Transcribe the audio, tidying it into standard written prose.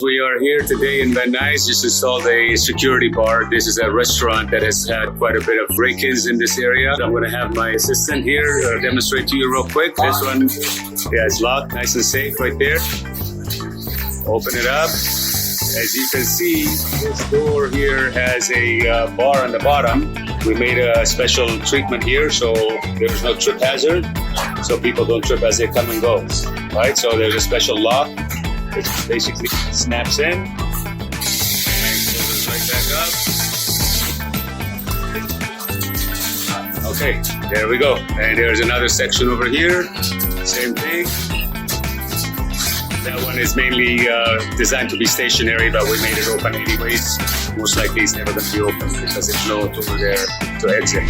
We are here today in Van Nuys. Just installed a security bar. This is a restaurant that has had quite a bit of break-ins in this area. So I'm going to have my assistant here demonstrate to you real quick. This one, yeah, it's locked, nice and safe right there. Open it up. As you can see, this door here has a bar on the bottom. We made a special treatment here so there's no trip hazard, so people don't trip as they come and go. Right? So there's a special lock. It basically snaps in and closes right back up. Okay, there we go. And there's another section over here. Same thing. That one is mainly designed to be stationary, but we made it open anyways. Most likely it's never going to be open because there's no door there to exit.